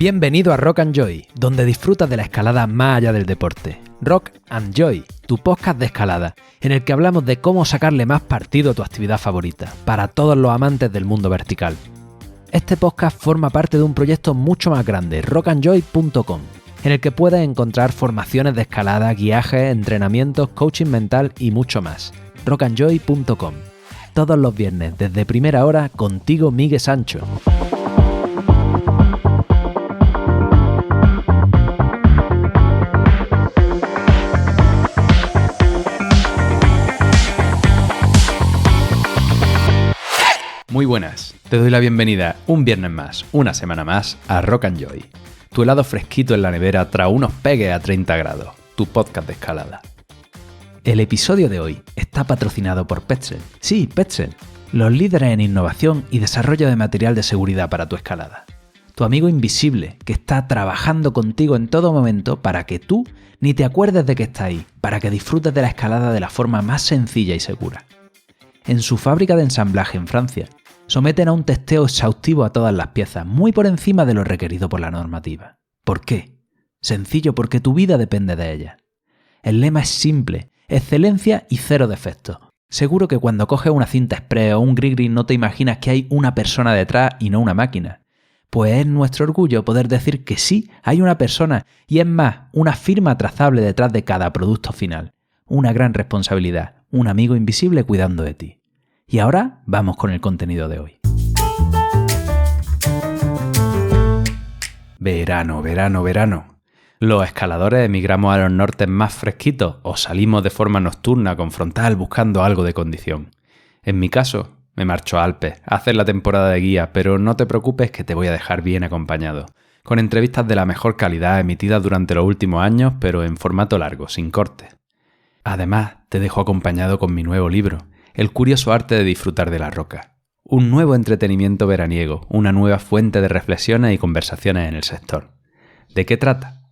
Bienvenido a Rock and Joy, donde disfrutas de la escalada más allá del deporte. Rock and Joy, tu podcast de escalada, en el que hablamos de cómo sacarle más partido a tu actividad favorita, para todos los amantes del mundo vertical. Este podcast forma parte de un proyecto mucho más grande, rockandjoy.com, en el que puedes encontrar formaciones de escalada, guiajes, entrenamientos, coaching mental y mucho más. rockandjoy.com. Todos los viernes, desde primera hora, contigo Miguel Sancho. Muy buenas, te doy la bienvenida un viernes más, una semana más, a Rock and Joy. Tu helado fresquito en la nevera tras unos pegues a 30 grados, tu podcast de escalada. El episodio de hoy está patrocinado por Petzl. Sí, Petzl, los líderes en innovación y desarrollo de material de seguridad para tu escalada. Tu amigo invisible que está trabajando contigo en todo momento para que tú ni te acuerdes de que está ahí, para que disfrutes de la escalada de la forma más sencilla y segura. En su fábrica de ensamblaje en Francia, someten a un testeo exhaustivo a todas las piezas, muy por encima de lo requerido por la normativa. ¿Por qué? Sencillo, porque tu vida depende de ella. El lema es simple: excelencia y cero defectos. Seguro que cuando coges una cinta express o un grip no te imaginas que hay una persona detrás y no una máquina. Pues es nuestro orgullo poder decir que sí, hay una persona, y es más, una firma trazable detrás de cada producto final. Una gran responsabilidad, un amigo invisible cuidando de ti. Y ahora vamos con el contenido de hoy. Verano, verano, verano. Los escaladores emigramos a los nortes más fresquitos o salimos de forma nocturna con frontal buscando algo de condición. En mi caso, me marcho a Alpes a hacer la temporada de guía, pero no te preocupes que te voy a dejar bien acompañado, con entrevistas de la mejor calidad emitidas durante los últimos años, pero en formato largo, sin cortes. Además, te dejo acompañado con mi nuevo libro, El curioso arte de disfrutar de la roca. Un nuevo entretenimiento veraniego, una nueva fuente de reflexiones y conversaciones en el sector. ¿De qué trata?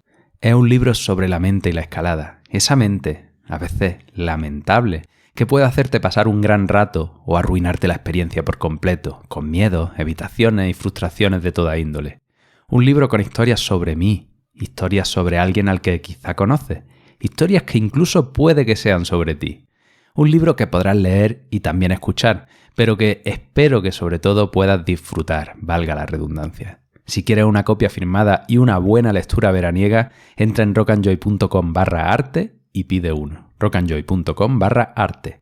Es un libro sobre la mente y la escalada. Esa mente, a veces lamentable, que puede hacerte pasar un gran rato o arruinarte la experiencia por completo, con miedos, evitaciones y frustraciones de toda índole. Un libro con historias sobre mí, historias sobre alguien al que quizá conoces, historias que incluso puede que sean sobre ti. Un libro que podrás leer y también escuchar, pero que espero que sobre todo puedas disfrutar, valga la redundancia. Si quieres una copia firmada y una buena lectura veraniega, entra en rockandjoy.com/arte y pide uno. rockandjoy.com/arte.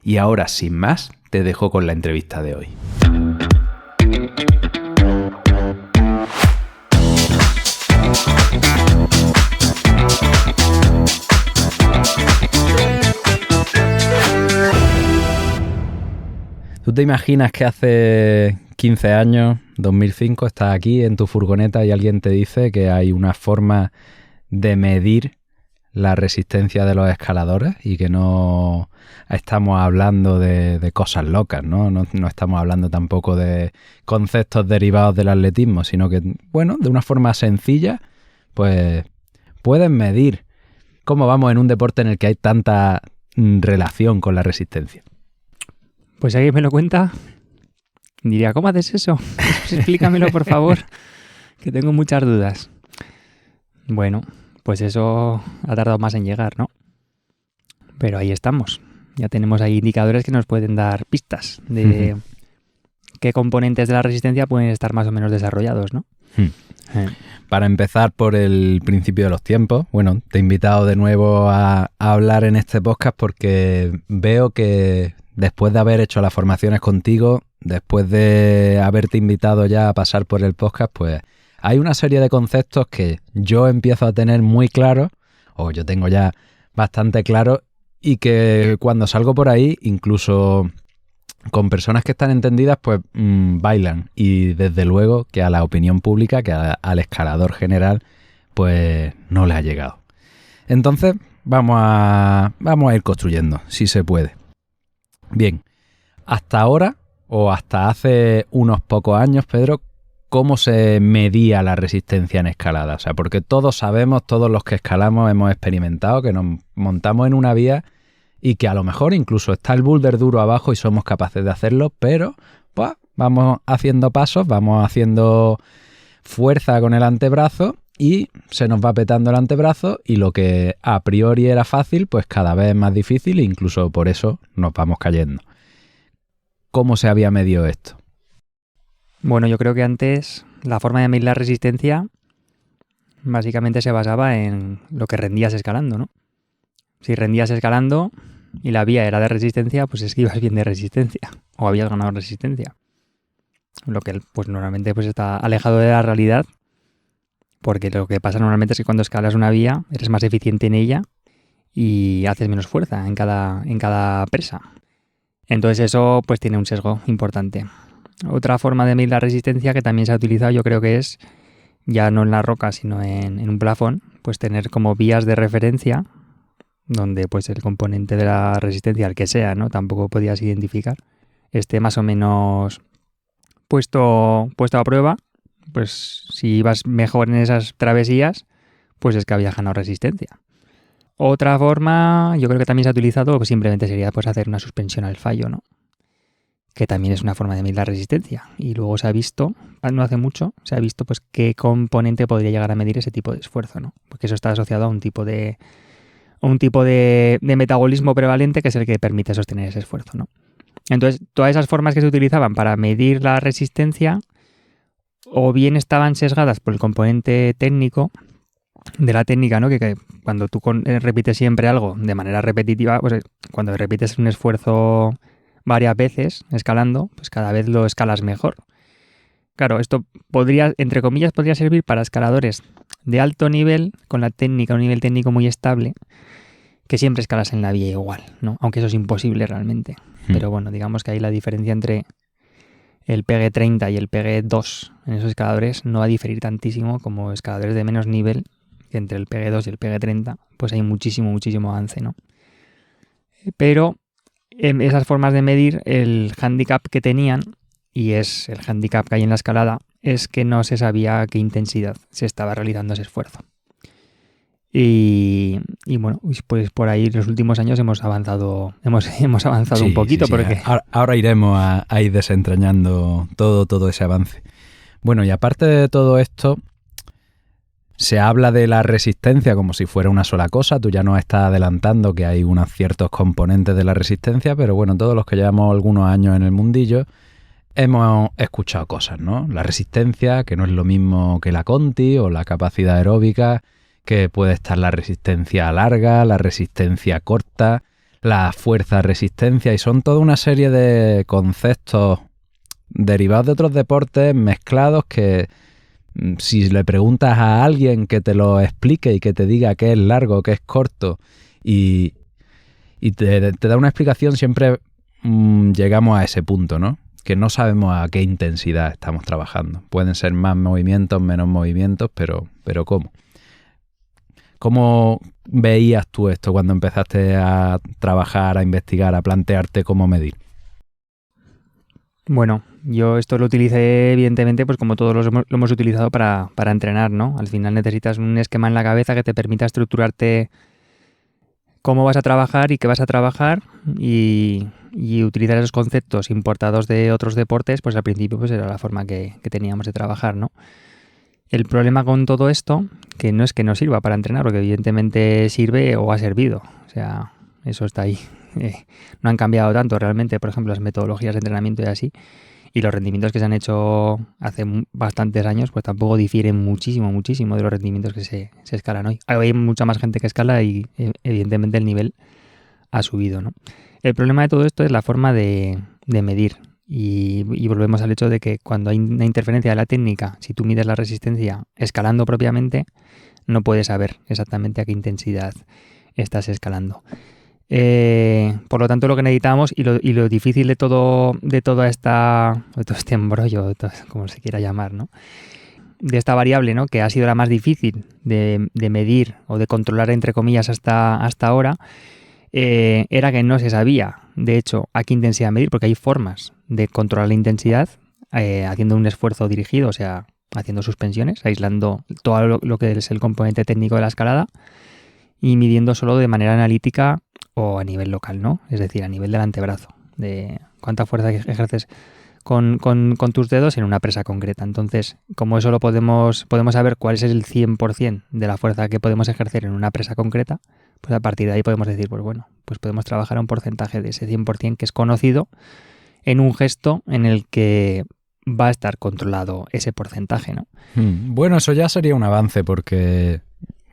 Y ahora, sin más, te dejo con la entrevista de hoy. ¿Tú te imaginas que hace 15 años, 2005, estás aquí en tu furgoneta y alguien te dice que hay una forma de medir la resistencia de los escaladores y que no estamos hablando de cosas locas, ¿no? No estamos hablando tampoco de conceptos derivados del atletismo, sino que, bueno, de una forma sencilla, pues puedes medir cómo vamos en un deporte en el que hay tanta relación con la resistencia? Pues si alguien me lo cuenta, diría, ¿cómo haces eso? Explícamelo, por favor, que tengo muchas dudas. Bueno, pues eso ha tardado más en llegar, ¿no? Pero ahí estamos. Ya tenemos ahí indicadores que nos pueden dar pistas de qué componentes de la resistencia pueden estar más o menos desarrollados, ¿no? Para empezar por el principio de los tiempos, bueno, te he invitado de nuevo a hablar en este podcast porque veo que después de haber hecho las formaciones contigo, después de haberte invitado ya a pasar por el podcast, pues hay una serie de conceptos que yo empiezo a tener muy claros, o yo tengo ya bastante claros, y que cuando salgo por ahí, incluso con personas que están entendidas, pues bailan. Y desde luego que a la opinión pública, que al escalador general, pues no le ha llegado. Entonces, vamos a ir construyendo, si se puede. Bien, hasta ahora, o hasta hace unos pocos años, Pedro, ¿cómo se medía la resistencia en escalada? O sea, porque todos sabemos, todos los que escalamos hemos experimentado que nos montamos en una vía y que a lo mejor incluso está el boulder duro abajo y somos capaces de hacerlo, pero pues vamos haciendo pasos, vamos haciendo fuerza con el antebrazo y se nos va petando el antebrazo y lo que a priori era fácil, pues cada vez es más difícil e incluso por eso nos vamos cayendo. ¿Cómo se había medido esto? Bueno, yo creo que antes la forma de medir la resistencia básicamente se basaba en lo que rendías escalando, ¿no? Si rendías escalando y la vía era de resistencia, pues es que ibas bien de resistencia o habías ganado resistencia. Lo que pues normalmente pues está alejado de la realidad, porque lo que pasa normalmente es que cuando escalas una vía eres más eficiente en ella y haces menos fuerza en cada presa. Entonces eso pues tiene un sesgo importante. Otra forma de medir la resistencia que también se ha utilizado, yo creo que es, ya no en la roca sino en un plafón, pues tener como vías de referencia donde pues el componente de la resistencia, el que sea, ¿no? Tampoco podías identificar, esté más o menos puesto a prueba. Pues si ibas mejor en esas travesías, pues es que habías ganado resistencia. Otra forma, yo creo que también se ha utilizado, pues simplemente sería pues hacer una suspensión al fallo, ¿no? Que también es una forma de medir la resistencia. Y luego se ha visto, no hace mucho, se ha visto pues qué componente podría llegar a medir ese tipo de esfuerzo, ¿no? Porque eso está asociado a un tipo de metabolismo prevalente que es el que permite sostener ese esfuerzo, ¿no? Entonces, todas esas formas que se utilizaban para medir la resistencia o bien estaban sesgadas por el componente técnico de la técnica, ¿no? Que cuando tú repites siempre algo de manera repetitiva, pues cuando repites un esfuerzo varias veces escalando, pues cada vez lo escalas mejor. Claro, esto podría, entre comillas, podría servir para escaladores de alto nivel, con la técnica, un nivel técnico muy estable, que siempre escalas en la vía igual, ¿no? Aunque eso es imposible realmente. Pero bueno, digamos que ahí la diferencia entre el PG30 y el PG2 en esos escaladores no va a diferir tantísimo como escaladores de menos nivel, que entre el PG2 y el PG30 pues hay muchísimo avance, ¿no? Pero esas formas de medir, el hándicap que tenían, y es el hándicap que hay en la escalada, es que no se sabía a qué intensidad se estaba realizando ese esfuerzo. Y bueno, pues por ahí en los últimos años hemos avanzado Sí, un poquito. sí. Porque Ahora iremos a ir desentrañando todo ese avance. Bueno, y aparte de todo esto, se habla de la resistencia como si fuera una sola cosa. Tú ya nos estás adelantando que hay unos ciertos componentes de la resistencia, pero bueno, todos los que llevamos algunos años en el mundillo hemos escuchado cosas, ¿no? La resistencia, que no es lo mismo que la Conti o la capacidad aeróbica, que puede estar la resistencia larga, la resistencia corta, la fuerza-resistencia, y son toda una serie de conceptos derivados de otros deportes mezclados que si le preguntas a alguien que te lo explique y que te diga qué es largo, qué es corto y te da una explicación, siempre llegamos a ese punto, ¿no? Que no sabemos a qué intensidad estamos trabajando. Pueden ser más movimientos, menos movimientos, pero ¿cómo? ¿Cómo veías tú esto cuando empezaste a trabajar, a investigar, a plantearte cómo medir? Bueno, yo esto lo utilicé evidentemente pues como todos lo hemos utilizado para entrenar, ¿no? Al final necesitas un esquema en la cabeza que te permita estructurarte cómo vas a trabajar y qué vas a trabajar y utilizar esos conceptos importados de otros deportes, pues al principio pues era la forma que teníamos de trabajar, ¿no? El problema con todo esto, que no es que no sirva para entrenar, porque evidentemente sirve o ha servido, o sea, eso está ahí. No han cambiado tanto realmente, por ejemplo, las metodologías de entrenamiento y así, y los rendimientos que se han hecho hace bastantes años, pues tampoco difieren muchísimo de los rendimientos que se escalan hoy. Hay mucha más gente que escala y evidentemente el nivel ha subido, ¿no? El problema de todo esto es la forma de medir. Y volvemos al hecho de que cuando hay una interferencia de la técnica, si tú mides la resistencia escalando propiamente, no puedes saber exactamente a qué intensidad estás escalando. Por lo tanto, lo que necesitamos y lo difícil de todo este embrollo, como se quiera llamar, ¿no? De esta variable, ¿no? Que ha sido la más difícil de medir o de controlar, entre comillas, hasta ahora, era que no se sabía, de hecho, a qué intensidad medir, porque hay formas de controlar la intensidad haciendo un esfuerzo dirigido, o sea, haciendo suspensiones, aislando todo lo que es el componente técnico de la escalada y midiendo solo de manera analítica o a nivel local, ¿no? Es decir, a nivel del antebrazo, de cuánta fuerza ejerces con tus dedos en una presa concreta. Entonces, como eso lo podemos saber cuál es el 100% de la fuerza que podemos ejercer en una presa concreta, pues a partir de ahí podemos decir, pues bueno, pues podemos trabajar un porcentaje de ese 100% que es conocido en un gesto en el que va a estar controlado ese porcentaje, ¿no? Bueno, eso ya sería un avance porque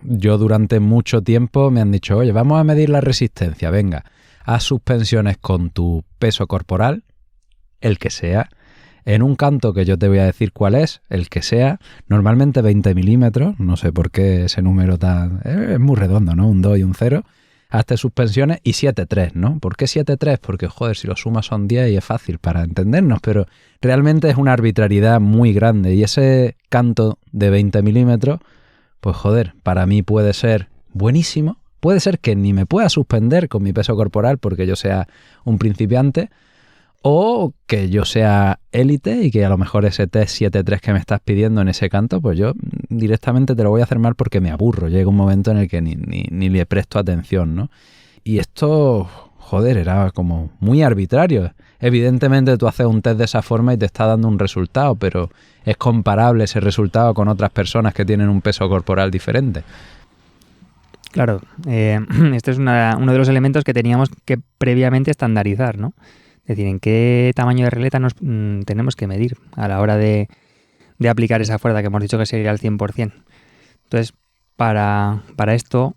yo durante mucho tiempo me han dicho, oye, vamos a medir la resistencia, venga, haz suspensiones con tu peso corporal, el que sea, en un canto que yo te voy a decir cuál es, el que sea, normalmente 20 milímetros, no sé por qué ese número tan... es muy redondo, ¿no? Un 2 y un 0. Hazte suspensiones y 7-3, ¿no? ¿Por qué 7-3? Porque, joder, si lo sumas son 10 y es fácil para entendernos, pero realmente es una arbitrariedad muy grande y ese canto de 20 milímetros, pues joder, para mí puede ser buenísimo, puede ser que ni me pueda suspender con mi peso corporal porque yo sea un principiante, o que yo sea élite y que a lo mejor ese test 7-3 que me estás pidiendo en ese canto, pues yo directamente te lo voy a hacer mal porque me aburro. Llega un momento en el que ni le presto atención, ¿no? Y esto, joder, era como muy arbitrario. Evidentemente tú haces un test de esa forma y te está dando un resultado, pero es comparable ese resultado con otras personas que tienen un peso corporal diferente. Claro, este es uno de los elementos que teníamos que previamente estandarizar, ¿no? Es decir, en qué tamaño de regleta nos tenemos que medir a la hora de aplicar esa fuerza que hemos dicho que sería al 100%. Entonces, para esto,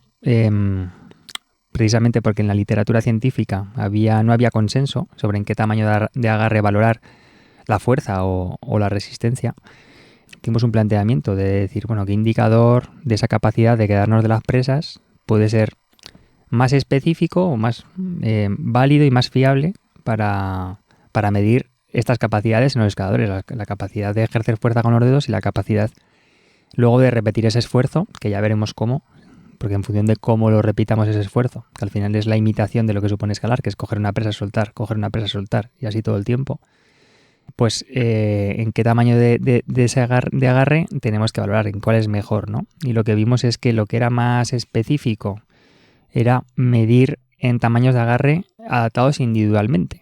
precisamente porque en la literatura científica no había consenso sobre en qué tamaño de agarre valorar la fuerza o la resistencia, hicimos un planteamiento de decir, bueno, qué indicador de esa capacidad de quedarnos de las presas puede ser más específico o más válido y más fiable para medir estas capacidades en los escaladores, la capacidad de ejercer fuerza con los dedos y la capacidad luego de repetir ese esfuerzo, que ya veremos cómo, porque en función de cómo lo repitamos ese esfuerzo, que al final es la imitación de lo que supone escalar, que es coger una presa, soltar, y así todo el tiempo, pues en qué tamaño de agarre tenemos que valorar, en cuál es mejor, ¿no? Y lo que vimos es que lo que era más específico era medir en tamaños de agarre adaptados individualmente,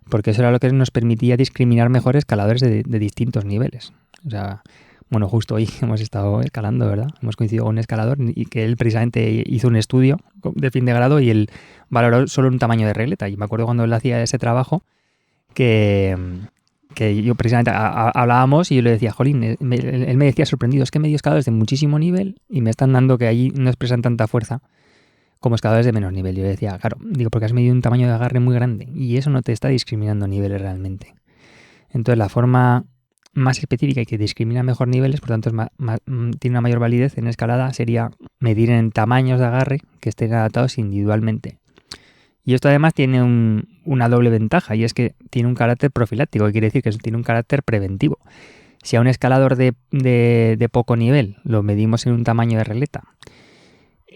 porque eso era lo que nos permitía discriminar mejor escaladores de distintos niveles. O sea, bueno, justo hoy hemos estado escalando, ¿verdad? Hemos coincidido con un escalador y que él precisamente hizo un estudio de fin de grado y él valoró solo un tamaño de regleta. Y me acuerdo cuando él hacía ese trabajo que yo precisamente hablábamos y yo le decía, jolín, él me decía sorprendido, es que medio escaladores de muchísimo nivel y me están dando que allí no expresan tanta fuerza como escaladores de menos nivel. Yo le decía, claro, digo, porque has medido un tamaño de agarre muy grande y eso no te está discriminando niveles realmente. Entonces la forma más específica y que discrimina mejor niveles, por tanto tiene una mayor validez en escalada, sería medir en tamaños de agarre que estén adaptados individualmente. Y esto además tiene una doble ventaja y es que tiene un carácter profiláctico, que quiere decir que tiene un carácter preventivo. Si a un escalador de poco nivel lo medimos en un tamaño de regleta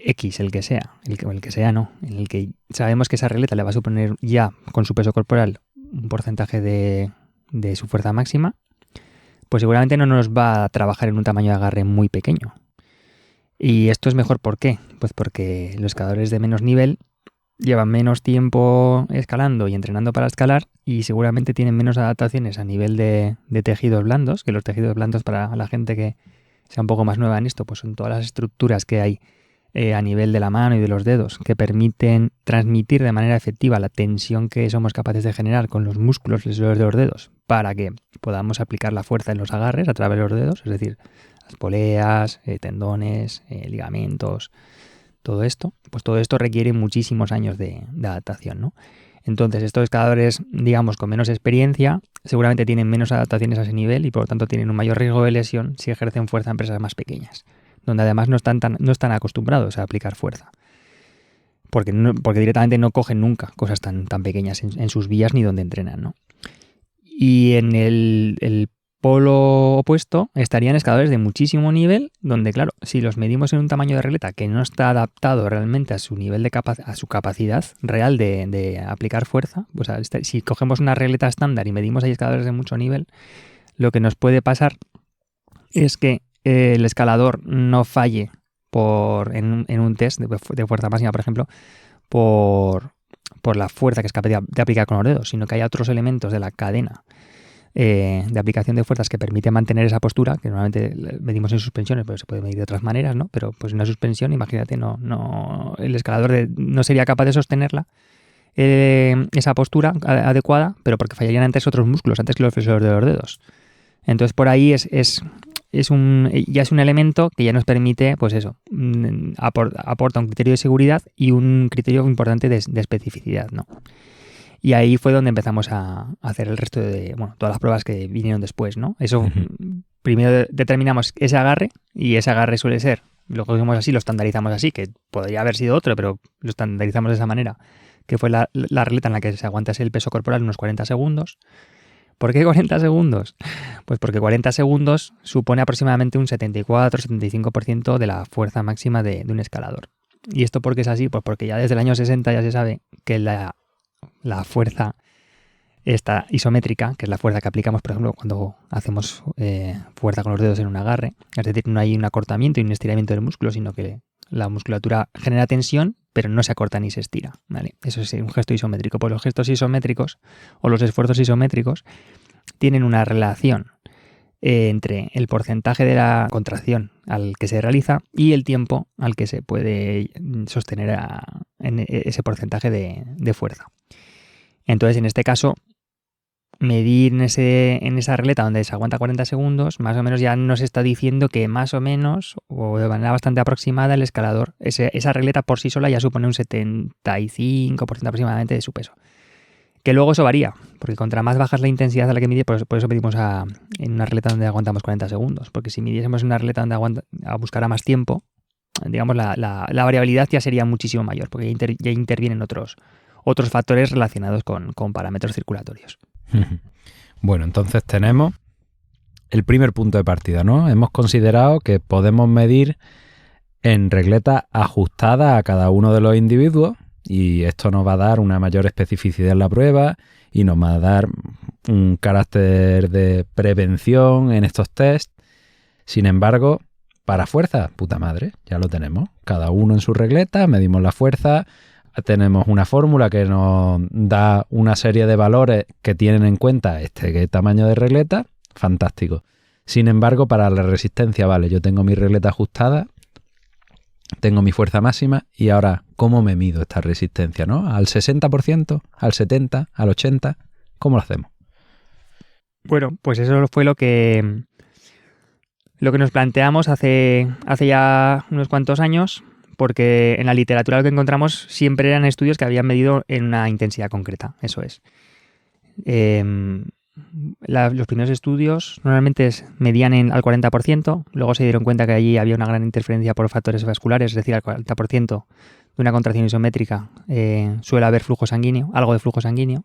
X, el que sea no, en el que sabemos que esa regleta le va a suponer ya con su peso corporal un porcentaje de su fuerza máxima, pues seguramente no nos va a trabajar en un tamaño de agarre muy pequeño. Y esto es mejor, ¿por qué? Pues porque los escaladores de menos nivel llevan menos tiempo escalando y entrenando para escalar y seguramente tienen menos adaptaciones a nivel de tejidos blandos, que los tejidos blandos para la gente que sea un poco más nueva en esto, pues son todas las estructuras que hay a nivel de la mano y de los dedos que permiten transmitir de manera efectiva la tensión que somos capaces de generar con los músculos de los dedos para que podamos aplicar la fuerza en los agarres a través de los dedos, es decir, las poleas, tendones, ligamentos, todo esto, pues todo esto requiere muchísimos años de adaptación, ¿no? Entonces estos escaladores, digamos, con menos experiencia, seguramente tienen menos adaptaciones a ese nivel y por lo tanto tienen un mayor riesgo de lesión si ejercen fuerza en presas más pequeñas, donde además no están acostumbrados a aplicar fuerza. Porque directamente no cogen nunca cosas tan pequeñas en sus vías ni donde entrenan, ¿no? Y en el polo opuesto estarían escaladores de muchísimo nivel, donde claro, si los medimos en un tamaño de regleta que no está adaptado realmente a su nivel a su capacidad real de aplicar fuerza, pues si cogemos una regleta estándar y medimos ahí escaladores de mucho nivel, lo que nos puede pasar es que el escalador no falle en un test de fuerza máxima, por ejemplo, por la fuerza que es capaz de aplicar con los dedos, sino que hay otros elementos de la cadena de aplicación de fuerzas que permite mantener esa postura, que normalmente medimos en suspensiones, pero se puede medir de otras maneras, ¿no? Pero pues en una suspensión, imagínate, el escalador no sería capaz de sostenerla, esa postura adecuada, pero porque fallarían antes otros músculos, antes que los flexores de los dedos. Entonces por ahí ya es un elemento que ya nos permite, pues eso, aporta un criterio de seguridad y un criterio importante de especificidad, ¿no? Y ahí fue donde empezamos a hacer el resto de, todas las pruebas que vinieron después, ¿no? Eso, primero determinamos ese agarre, y ese agarre suele ser, lo cogimos así, lo estandarizamos así, que podría haber sido otro, pero lo estandarizamos de esa manera, que fue la regleta en la que se aguantase el peso corporal unos 40 segundos. ¿Por qué 40 segundos? Pues porque 40 segundos supone aproximadamente un 74-75% de la fuerza máxima de un escalador. ¿Y esto por qué es así? Pues porque ya desde el año 60 ya se sabe que la fuerza esta isométrica, que es la fuerza que aplicamos, por ejemplo, cuando hacemos fuerza con los dedos en un agarre, es decir, no hay un acortamiento y un estiramiento del músculo, sino que la musculatura genera tensión, pero no se acorta ni se estira, ¿vale? Eso es un gesto isométrico. Pues los gestos isométricos o los esfuerzos isométricos tienen una relación entre el porcentaje de la contracción al que se realiza y el tiempo al que se puede sostener en ese porcentaje de fuerza. Entonces, en este caso, medir en esa regleta donde se aguanta 40 segundos, más o menos ya nos está diciendo que más o menos, o de manera bastante aproximada, el escalador, esa regleta por sí sola ya supone un 75% aproximadamente de su peso. Que luego eso varía, porque contra más baja es la intensidad a la que mide, por eso medimos en una regleta donde aguantamos 40 segundos, porque si midiésemos en una regleta donde buscará más tiempo, digamos, la variabilidad ya sería muchísimo mayor, porque ya intervienen otros factores relacionados con parámetros circulatorios. Bueno, entonces tenemos el primer punto de partida, ¿no? Hemos considerado que podemos medir en regleta ajustada a cada uno de los individuos, y esto nos va a dar una mayor especificidad en la prueba y nos va a dar un carácter de prevención en estos tests. Sin embargo, para fuerza, puta madre, ya lo tenemos. Cada uno en su regleta, medimos la fuerza. Tenemos una fórmula que nos da una serie de valores que tienen en cuenta qué tamaño de regleta. Fantástico. Sin embargo, para la resistencia, vale, yo tengo mi regleta ajustada, tengo mi fuerza máxima, y ahora, ¿cómo me mido esta resistencia, no? ¿Al 60%? ¿Al 70%? ¿Al 80%? ¿Cómo lo hacemos? Bueno, pues eso fue lo que nos planteamos hace ya unos cuantos años, porque en la literatura lo que encontramos siempre eran estudios que habían medido en una intensidad concreta, eso es. Los primeros estudios normalmente medían al 40%, luego se dieron cuenta que allí había una gran interferencia por factores vasculares, es decir, al 40% de una contracción isométrica suele haber flujo sanguíneo, algo de flujo sanguíneo.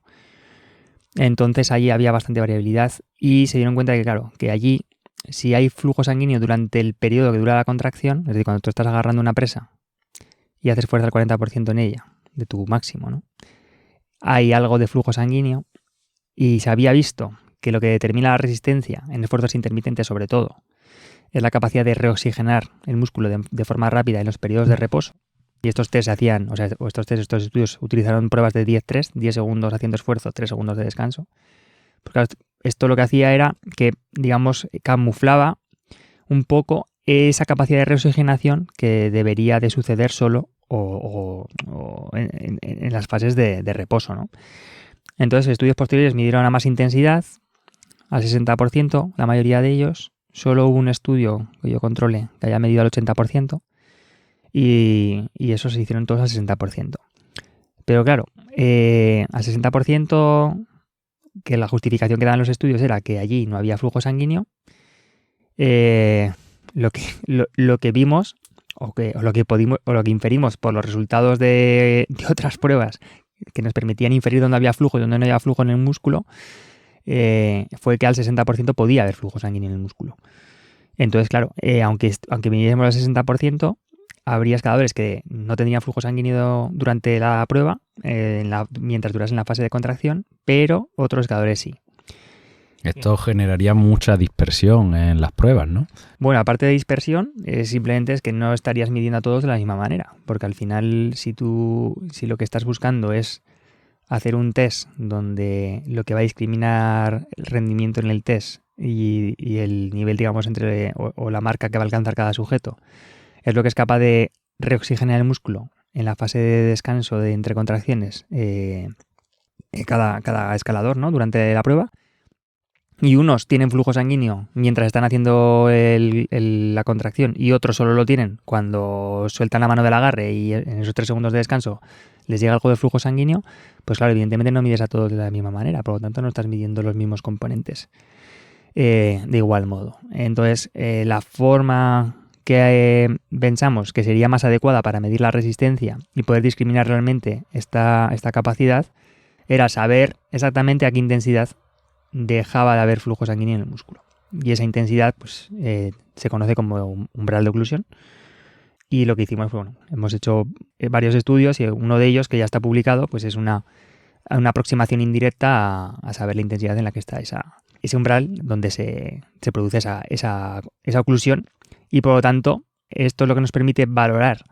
Entonces allí había bastante variabilidad y se dieron cuenta de que, claro, que allí si hay flujo sanguíneo durante el periodo que dura la contracción, es decir, cuando tú estás agarrando una presa y haces fuerza al 40% en ella, de tu máximo, ¿no? Hay algo de flujo sanguíneo, y se había visto que lo que determina la resistencia en esfuerzos intermitentes, sobre todo, es la capacidad de reoxigenar el músculo de forma rápida en los periodos de reposo. Y estos test se hacían, estos estudios utilizaron pruebas de 10-3, 10 segundos haciendo esfuerzo, 3 segundos de descanso. Porque claro, esto lo que hacía era que, digamos, camuflaba un poco esa capacidad de reoxigenación que debería de suceder solo o en las fases de reposo, ¿no? Entonces, estudios posteriores midieron a más intensidad, al 60%, la mayoría de ellos. Solo hubo un estudio que yo controle que haya medido al 80%, y esos se hicieron todos al 60%. Pero claro, al 60%, que la justificación que daban los estudios era que allí no había flujo sanguíneo, lo que vimos o lo que inferimos por los resultados de otras pruebas que nos permitían inferir dónde había flujo y dónde no había flujo en el músculo, fue que al 60% podía haber flujo sanguíneo en el músculo. Entonces, claro, aunque midiésemos al 60%, habría escaladores que no tendrían flujo sanguíneo durante la prueba, mientras durase en la fase de contracción, pero otros escaladores sí. Esto generaría mucha dispersión en las pruebas, ¿no? Bueno, aparte de dispersión, simplemente es que no estarías midiendo a todos de la misma manera, porque al final si lo que estás buscando es hacer un test donde lo que va a discriminar el rendimiento en el test y el nivel, digamos, o la marca que va a alcanzar cada sujeto es lo que es capaz de reoxigenar el músculo en la fase de descanso de entre contracciones cada escalador, ¿no? Durante la prueba. Y unos tienen flujo sanguíneo mientras están haciendo la contracción y otros solo lo tienen cuando sueltan la mano del agarre y en esos 3 segundos de descanso les llega algo de flujo sanguíneo, pues claro, evidentemente no mides a todos de la misma manera, por lo tanto no estás midiendo los mismos componentes de igual modo. Entonces, la forma que pensamos que sería más adecuada para medir la resistencia y poder discriminar realmente esta capacidad era saber exactamente a qué intensidad dejaba de haber flujo sanguíneo en el músculo. Y esa intensidad pues, se conoce como umbral de oclusión. Y lo que hicimos fue, hemos hecho varios estudios y uno de ellos, que ya está publicado, pues es una aproximación indirecta a saber la intensidad en la que está ese umbral donde se produce esa oclusión. Y por lo tanto, esto es lo que nos permite valorar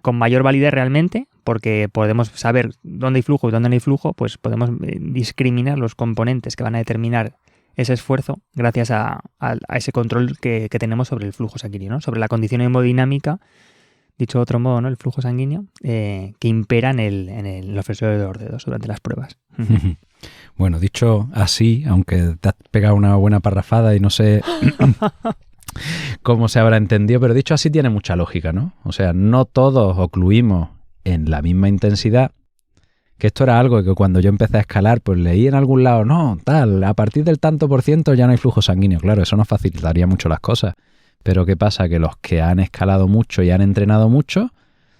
con mayor validez realmente, porque podemos saber dónde hay flujo y dónde no hay flujo, pues podemos discriminar los componentes que van a determinar ese esfuerzo gracias a ese control que tenemos sobre el flujo sanguíneo, ¿no? Sobre la condición hemodinámica, dicho de otro modo, ¿no? El flujo sanguíneo que impera en los flexores de los dedos durante las pruebas. Bueno, dicho así, aunque te has pegado una buena parrafada y no sé cómo se habrá entendido, pero dicho así tiene mucha lógica, ¿no? O sea, no todos ocluimos en la misma intensidad, que esto era algo que cuando yo empecé a escalar, pues leí en algún lado, no, tal, a partir del tanto por ciento ya no hay flujo sanguíneo. Claro, eso nos facilitaría mucho las cosas. Pero ¿qué pasa? Que los que han escalado mucho y han entrenado mucho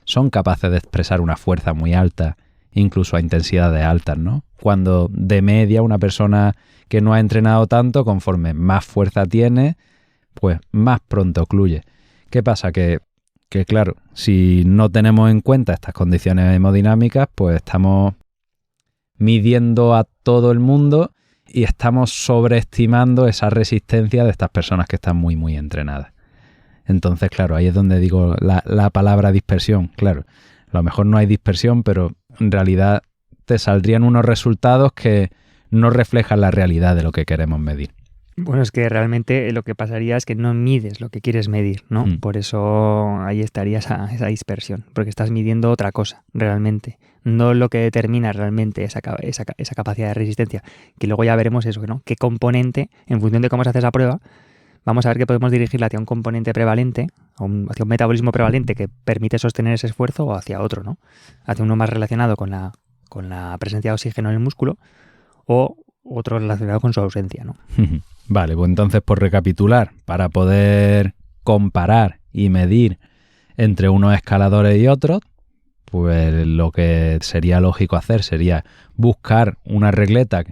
son capaces de expresar una fuerza muy alta, incluso a intensidades altas, ¿no? Cuando de media una persona que no ha entrenado tanto, conforme más fuerza tiene, pues más pronto ocluye. ¿Qué pasa? Que claro, si no tenemos en cuenta estas condiciones hemodinámicas, pues estamos midiendo a todo el mundo y estamos sobreestimando esa resistencia de estas personas que están muy, muy entrenadas. Entonces, claro, ahí es donde digo la palabra dispersión. Claro, a lo mejor no hay dispersión, pero en realidad te saldrían unos resultados que no reflejan la realidad de lo que queremos medir. Bueno, es que realmente lo que pasaría es que no mides lo que quieres medir, ¿no? Por eso ahí estaría esa dispersión, porque estás midiendo otra cosa, realmente. No lo que determina realmente esa capacidad de resistencia, que luego ya veremos eso, ¿no? Qué componente, en función de cómo se hace esa prueba, vamos a ver que podemos dirigirla hacia un componente prevalente, hacia un metabolismo prevalente que permite sostener ese esfuerzo, o hacia otro, ¿no? Hacia uno más relacionado con la presencia de oxígeno en el músculo, o otro relacionado con su ausencia, ¿no? Vale, pues entonces, por recapitular, para poder comparar y medir entre unos escaladores y otros, pues lo que sería lógico hacer sería buscar una regleta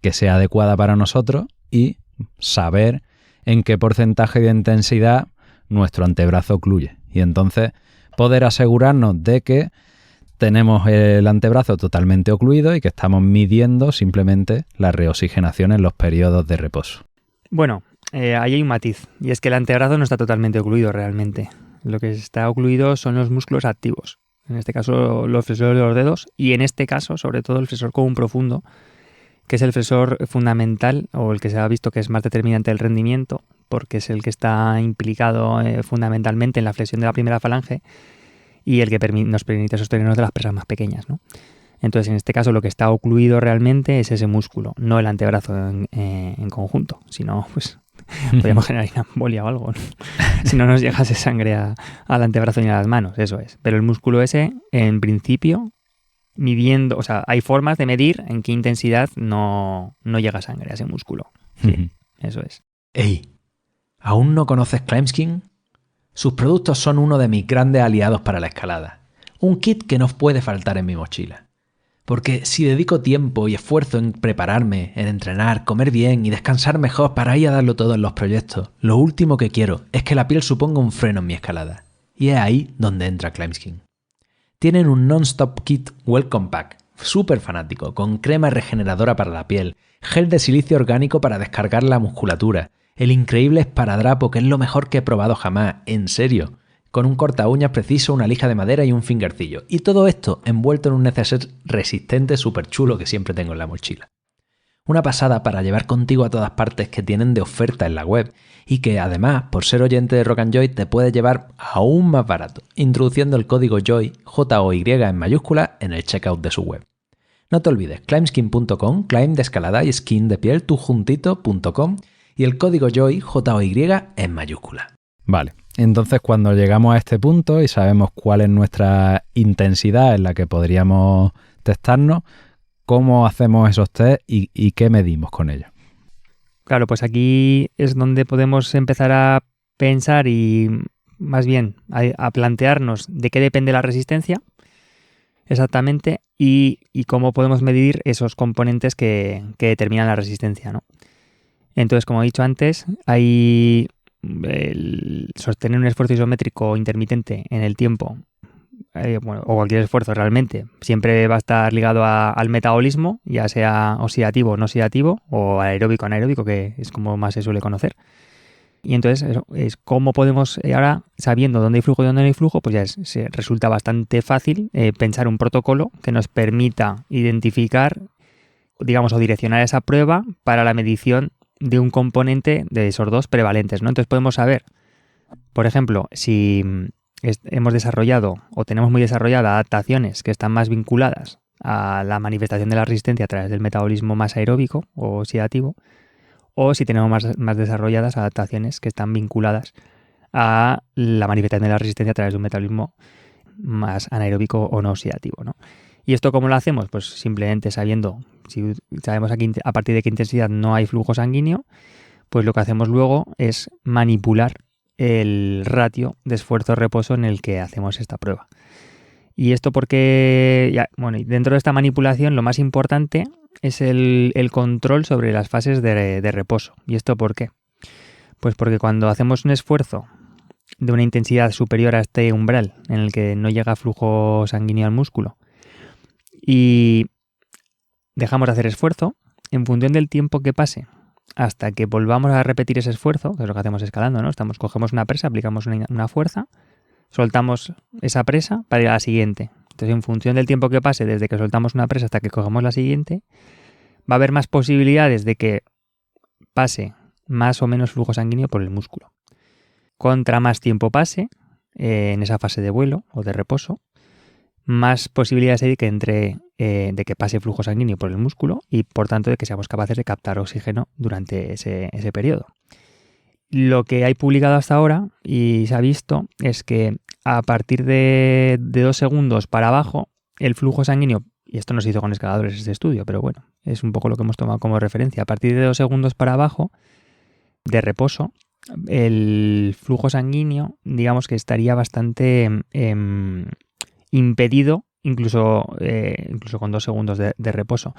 que sea adecuada para nosotros y saber en qué porcentaje de intensidad nuestro antebrazo ocluye. Y entonces poder asegurarnos de que tenemos el antebrazo totalmente ocluido y que estamos midiendo simplemente la reoxigenación en los periodos de reposo. Bueno, ahí hay un matiz, y es que el antebrazo no está totalmente ocluido realmente. Lo que está ocluido son los músculos activos, en este caso los flexores de los dedos, y en este caso, sobre todo, el flexor común profundo, que es el flexor fundamental, o el que se ha visto que es más determinante del rendimiento, porque es el que está implicado fundamentalmente en la flexión de la primera falange, y el que nos permite sostenernos de las presas más pequeñas, ¿no? Entonces, en este caso, lo que está ocluido realmente es ese músculo, no el antebrazo en conjunto. Si no, pues podríamos generar una embolia o algo, ¿no? Si no nos llegase sangre al antebrazo ni a las manos, eso es. Pero el músculo ese, en principio, midiendo, o sea, hay formas de medir en qué intensidad no llega sangre a ese músculo. Sí, eso es. Ey, ¿aún no conoces Climbskin? Sus productos son uno de mis grandes aliados para la escalada. Un kit que no puede faltar en mi mochila. Porque si dedico tiempo y esfuerzo en prepararme, en entrenar, comer bien y descansar mejor para ir a darlo todo en los proyectos, lo último que quiero es que la piel suponga un freno en mi escalada. Y es ahí donde entra Climbskin. Tienen un non-stop kit Welcome Pack, súper fanático, con crema regeneradora para la piel, gel de silicio orgánico para descargar la musculatura, el increíble esparadrapo que es lo mejor que he probado jamás, en serio, con un corta uñas preciso, una lija de madera y un fingercillo. Y todo esto envuelto en un neceser resistente súper chulo que siempre tengo en la mochila. Una pasada para llevar contigo a todas partes, que tienen de oferta en la web y que además, por ser oyente de Rock and Joy, te puede llevar aún más barato, introduciendo el código JOY, J-O-Y en mayúscula, en el checkout de su web. No te olvides, climbskin.com, climb de escalada y skin de piel, tú juntito.com, y el código JOY, J-O-Y en mayúscula. Vale, entonces cuando llegamos a este punto y sabemos cuál es nuestra intensidad en la que podríamos testarnos, ¿cómo hacemos esos test y qué medimos con ellos? Claro, pues aquí es donde podemos empezar a pensar y más bien a plantearnos de qué depende la resistencia exactamente y cómo podemos medir esos componentes que determinan la resistencia, ¿no? Entonces, como he dicho antes, hay el sostener un esfuerzo isométrico intermitente en el tiempo, o cualquier esfuerzo realmente, siempre va a estar ligado al metabolismo, ya sea oxidativo o no oxidativo, o aeróbico o anaeróbico, que es como más se suele conocer. Y entonces eso es cómo podemos, ahora sabiendo dónde hay flujo y dónde no hay flujo, pues ya resulta bastante fácil pensar un protocolo que nos permita identificar, digamos, o direccionar esa prueba para la medición de un componente de esos dos prevalentes, ¿no? Entonces podemos saber, por ejemplo, si hemos desarrollado o tenemos muy desarrolladas adaptaciones que están más vinculadas a la manifestación de la resistencia a través del metabolismo más aeróbico o oxidativo, o si tenemos más desarrolladas adaptaciones que están vinculadas a la manifestación de la resistencia a través de un metabolismo más anaeróbico o no oxidativo, ¿no? ¿Y esto cómo lo hacemos? Pues simplemente sabiendo, si sabemos aquí a partir de qué intensidad no hay flujo sanguíneo, pues lo que hacemos luego es manipular el ratio de esfuerzo-reposo en el que hacemos esta prueba. Y esto porque, y dentro de esta manipulación lo más importante es el control sobre las fases de reposo. ¿Y esto por qué? Pues porque cuando hacemos un esfuerzo de una intensidad superior a este umbral en el que no llega flujo sanguíneo al músculo y dejamos de hacer esfuerzo, en función del tiempo que pase hasta que volvamos a repetir ese esfuerzo, que es lo que hacemos escalando, ¿no? Cogemos una presa, aplicamos una fuerza, soltamos esa presa para ir a la siguiente. Entonces, en función del tiempo que pase desde que soltamos una presa hasta que cogemos la siguiente, va a haber más posibilidades de que pase más o menos flujo sanguíneo por el músculo. Contra más tiempo pase en esa fase de vuelo o de reposo, más posibilidades hay de que pase flujo sanguíneo por el músculo y, por tanto, de que seamos capaces de captar oxígeno durante ese periodo. Lo que hay publicado hasta ahora y se ha visto es que a partir de 2 segundos para abajo, el flujo sanguíneo, y esto no se hizo con escaladores este estudio, pero bueno, es un poco lo que hemos tomado como referencia, a partir de 2 segundos para abajo de reposo, el flujo sanguíneo, digamos que estaría bastante impedido, incluso con 2 segundos de reposo,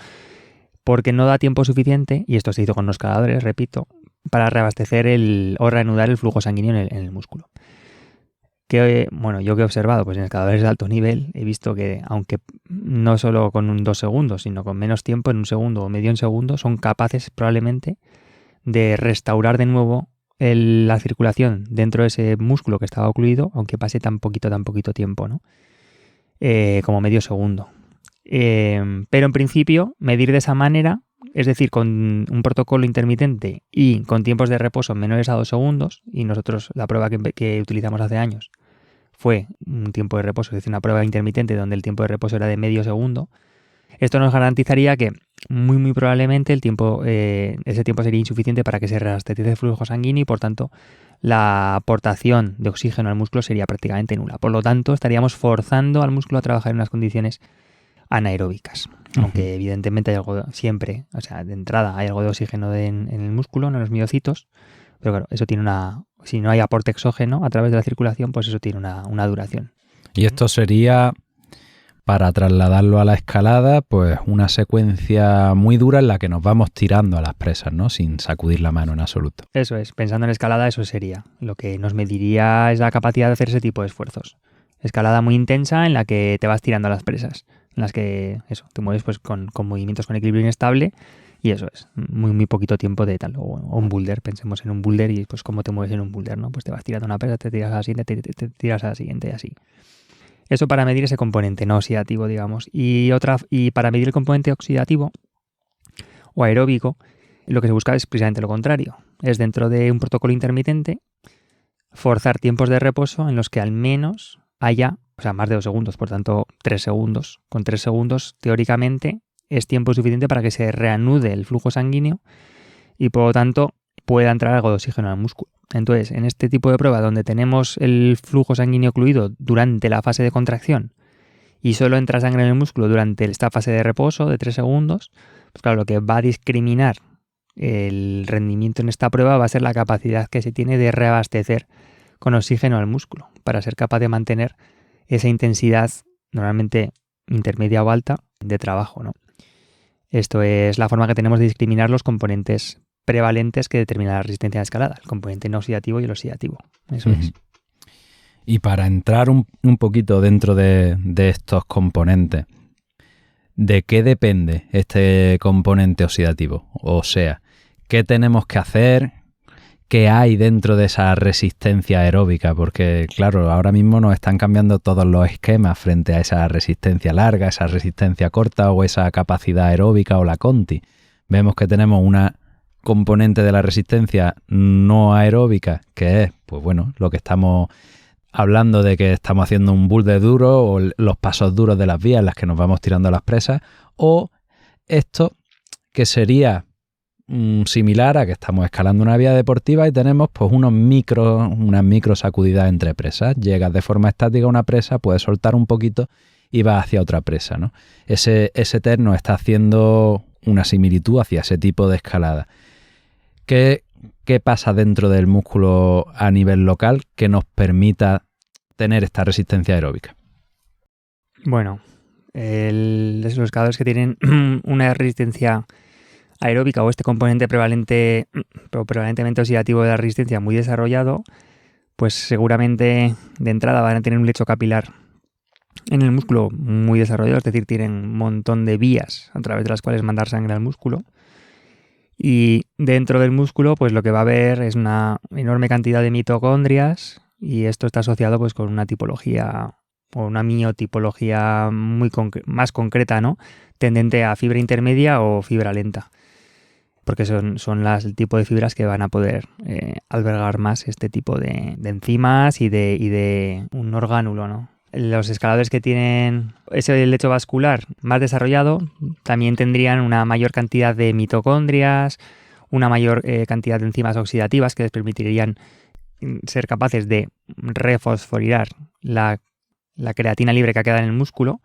porque no da tiempo suficiente, y esto se hizo con los escaladores, repito, para reabastecer o reanudar el flujo sanguíneo en el músculo. Yo que he observado, pues en escaladores de alto nivel, he visto que aunque no solo con 2 segundos, sino con menos tiempo, en 1 segundo o medio segundo, son capaces probablemente de restaurar de nuevo la circulación dentro de ese músculo que estaba ocluido, aunque pase tan poquito tiempo, ¿no? Como medio segundo. Pero en principio, medir de esa manera, es decir, con un protocolo intermitente y con tiempos de reposo menores a 2 segundos, y nosotros la prueba que utilizamos hace años fue un tiempo de reposo, es decir, una prueba intermitente donde el tiempo de reposo era de medio segundo, esto nos garantizaría que muy muy probablemente ese tiempo sería insuficiente para que se reabasteciese el flujo sanguíneo y, por tanto, la aportación de oxígeno al músculo sería prácticamente nula. Por lo tanto, estaríamos forzando al músculo a trabajar en unas condiciones anaeróbicas. Aunque evidentemente hay algo siempre, o sea, de entrada hay algo de oxígeno en el músculo, en los miocitos, pero claro, eso tiene si no hay aporte exógeno a través de la circulación, pues eso tiene una duración. Y esto sería, para trasladarlo a la escalada, pues una secuencia muy dura en la que nos vamos tirando a las presas, ¿no? Sin sacudir la mano en absoluto. Eso es, pensando en escalada, eso sería. Lo que nos mediría es la capacidad de hacer ese tipo de esfuerzos. Escalada muy intensa en la que te vas tirando a las presas, en las que te mueves pues con movimientos con equilibrio inestable Y eso es, muy poquito tiempo de tal. O un boulder, pensemos en un boulder y pues cómo te mueves en un boulder, ¿no? Pues te vas tirando una presa, te tiras a la siguiente, te tiras a la siguiente y así. Eso para medir ese componente no oxidativo, digamos. Y para medir el componente oxidativo o aeróbico, lo que se busca es precisamente lo contrario. Es dentro de un protocolo intermitente forzar tiempos de reposo en los que al menos haya, o sea, más de 2 segundos, por tanto 3 segundos. Con 3 segundos, teóricamente, es tiempo suficiente para que se reanude el flujo sanguíneo y por lo tanto pueda entrar algo de oxígeno al músculo. Entonces, en este tipo de prueba donde tenemos el flujo sanguíneo ocluido durante la fase de contracción y solo entra sangre en el músculo durante esta fase de reposo de 3 segundos, pues claro, lo que va a discriminar el rendimiento en esta prueba va a ser la capacidad que se tiene de reabastecer con oxígeno al músculo para ser capaz de mantener esa intensidad normalmente intermedia o alta de trabajo, ¿no? Esto es la forma que tenemos de discriminar los componentes prevalentes que determinan la resistencia a la escalada, el componente no oxidativo y el oxidativo. Eso es. Y para entrar un poquito dentro de estos componentes, ¿de qué depende este componente oxidativo? O sea, ¿qué tenemos que hacer? ¿Qué hay dentro de esa resistencia aeróbica? Porque, claro, ahora mismo nos están cambiando todos los esquemas frente a esa resistencia larga, esa resistencia corta o esa capacidad aeróbica o la Conti. Vemos que tenemos una componente de la resistencia no aeróbica, que es, pues bueno, lo que estamos hablando de que estamos haciendo un boulder duro o los pasos duros de las vías en las que nos vamos tirando las presas, o esto que sería similar a que estamos escalando una vía deportiva y tenemos pues unas micro sacudidas entre presas. Llegas de forma estática a una presa, puedes soltar un poquito y vas hacia otra presa, ¿no? Ese test nos está haciendo una similitud hacia ese tipo de escalada. ¿Qué pasa dentro del músculo a nivel local que nos permita tener esta resistencia aeróbica? Bueno, los escaladores que tienen una resistencia aeróbica o este componente prevalentemente oxidativo de la resistencia muy desarrollado, pues seguramente de entrada van a tener un lecho capilar en el músculo muy desarrollado, es decir, tienen un montón de vías a través de las cuales mandar sangre al músculo. Y dentro del músculo, pues lo que va a haber es una enorme cantidad de mitocondrias y esto está asociado pues con una tipología o una miotipología más concreta, ¿no? Tendente a fibra intermedia o fibra lenta, porque son el tipo de fibras que van a poder albergar más este tipo de enzimas y de un orgánulo, ¿no? Los escaladores que tienen ese lecho vascular más desarrollado también tendrían una mayor cantidad de mitocondrias, una mayor cantidad de enzimas oxidativas que les permitirían ser capaces de refosforilar la creatina libre que ha quedado en el músculo